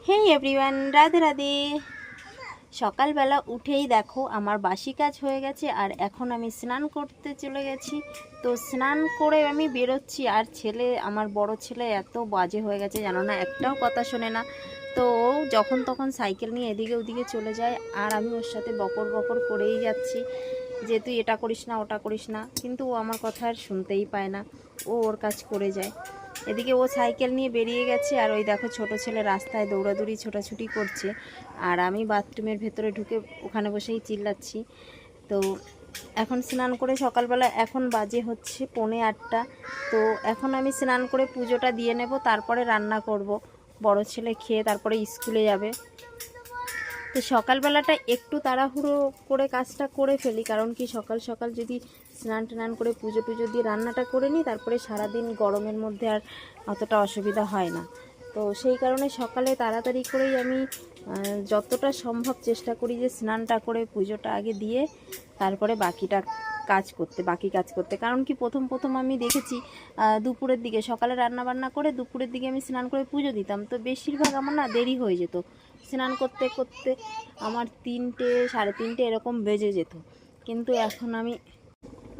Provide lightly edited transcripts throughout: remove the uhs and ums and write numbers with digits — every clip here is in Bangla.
হে এভরিওয়ান, রাধে রাধে। সকালবেলা উঠেই দেখো আমার বাসি কাজ হয়ে গেছে, আর এখন আমি স্নান করতে চলে গেছি। তো স্নান করে আমি বেরোচ্ছি, আর আমার বড় ছেলে এত বাজে হয়ে গেছে জানো না, একটাও কথা শোনে না। তো ও যখন তখন সাইকেল নিয়ে এদিকে ওদিকে চলে যায়, আর আমি ওর সাথে বকর বকর করেই যাচ্ছি যে তুই এটা করিস না ওটা করিস না, কিন্তু ও আমার কথা আর শুনতেই পায় না, ও ওর কাজ করে যায়। এদিকে ও সাইকেল নিয়ে বেরিয়ে গেছে, আর ওই দেখো ছোট ছেলে রাস্তায় দৌড়াদৌড়ি ছোটাছুটি করছে, আর আমি বাথরুমের ভেতরে ঢুকে ওখানে বসেই চিল্লাচ্ছি। তো এখন স্নান করে সকালবেলা এখন বাজে হচ্ছে 7:45। তো এখন আমি স্নান করে পুজোটা দিয়ে নেব, তারপরে রান্না করব। বড় ছেলে খেয়ে তারপরে স্কুলে যাবে। তো সকালবেলাটা একটু তাড়াহুড়ো করে কাজটা করে ফেলি, কারণ কি সকাল সকাল যদি স্নান টান করে পুজো টুজো দিয়ে রান্নাটা করে নিই, তারপরে সারাদিন গরমের মধ্যে আর অতটা অসুবিধা হয় না। তো সেই কারণে সকালে তাড়াতাড়ি করেই আমি যতটা সম্ভব চেষ্টা করি যে স্নানটা করে পুজোটা আগে দিয়ে তারপরে বাকি কাজ করতে। কারণ কি প্রথম প্রথম আমি দেখেছি দুপুরের দিকে সকালে রান্না বান্না করে দুপুরের দিকে আমি স্নান করে পুজো দিতাম, তো বেশিরভাগ আমার না দেরি হয়ে যেত। স্নান করতে করতে আমার 3টে, 3:30 এরকম বেজে যেত। কিন্তু এখন আমি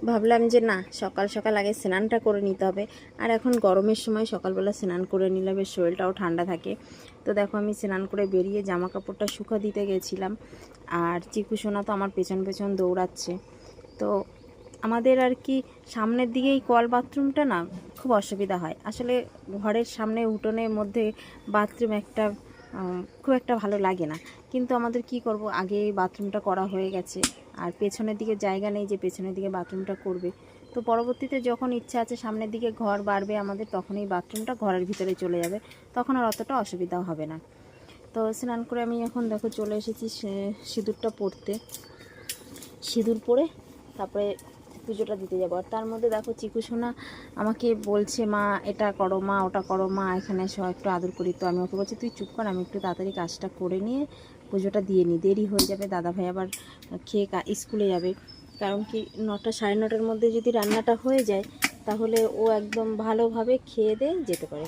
ভাবলাম যে না, সকাল সকাল আগে স্নানটা করে নিতে হবে। আর এখন গরমের সময় সকালবেলা স্নান করে নিলে বেশ শরীরটাও ঠান্ডা থাকে। তো দেখো আমি স্নান করে বেরিয়ে জামা কাপড়টা শুকা দিতে গেছিলাম, আর চিকু সোনা তো আমার পেছন পেছন দৌড়াচ্ছে। তো আমাদের আর কি সামনের দিকেই কল বাথরুমটা না, খুব অসুবিধা হয় আসলে। ঘরের সামনে উঠোনের মধ্যে বাথরুম একটা খুব একটা ভালো লাগে না, কিন্তু আমাদের কি করব, আগে বাথরুমটা করা হয়ে গেছে, আর পেছনের দিকে জায়গা নেই যে পেছনের দিকে বাথরুমটা করবে। তো পরবর্তীতে যখন ইচ্ছা আছে সামনের দিকে ঘর বাড়বে আমাদের, তখন এই বাথরুমটা ঘরের ভিতরে চলে যাবে, তখন আর অতটা অসুবিধাও হবে না। তো স্নান করে আমি এখন দেখো চলে এসেছি সিঁদুরটা পরতে। সিঁদুর পরে তারপরে পুজোটা দিতে যাবো। আর তার মধ্যে দেখো চিকু সোনা আমাকে বলছে, মা এটা করো, মা ওটা করো, মা এখানে এসো একটু আদর করি। তো আমি ওকে বলছি তুই চুপ কর, আমি একটু তাড়াতাড়ি কাজটা করে নিয়ে পুজোটা দিয়ে নিই, দেরি হয়ে যাবে, দাদাভাই আবার খেয়ে স্কুলে যাবে। কারণ কি 9টা, 9:30টার মধ্যে যদি রান্নাটা হয়ে যায় তাহলে ও একদম ভালোভাবে খেয়ে দিয়ে যেতে পারে।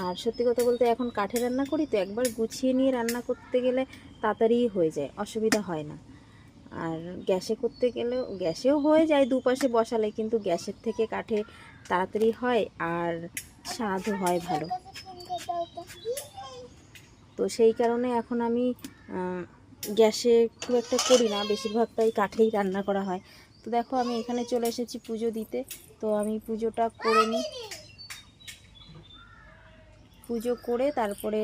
আর সত্যি কথা বলতে এখন কাঠে রান্না করি, তো একবার গুছিয়ে নিয়ে রান্না করতে গেলে তাড়াতাড়ি হয়ে যায়, অসুবিধা হয় না। আর গ্যাসে করতে গেলেও গ্যাসেও হয়ে যায় দুপাশে বসালে, কিন্তু গ্যাসের থেকে কাঠে তাড়াতাড়ি হয় আর স্বাদও হয় ভালো। তো সেই কারণে এখন আমি গ্যাসে খুব একটা করি না, বেশিরভাগটাই কাঠেই রান্না করা হয়। তো দেখো আমি এখানে চলে এসেছি পুজো দিতে। তো আমি পুজোটা করে নিই, পুজো করে তারপরে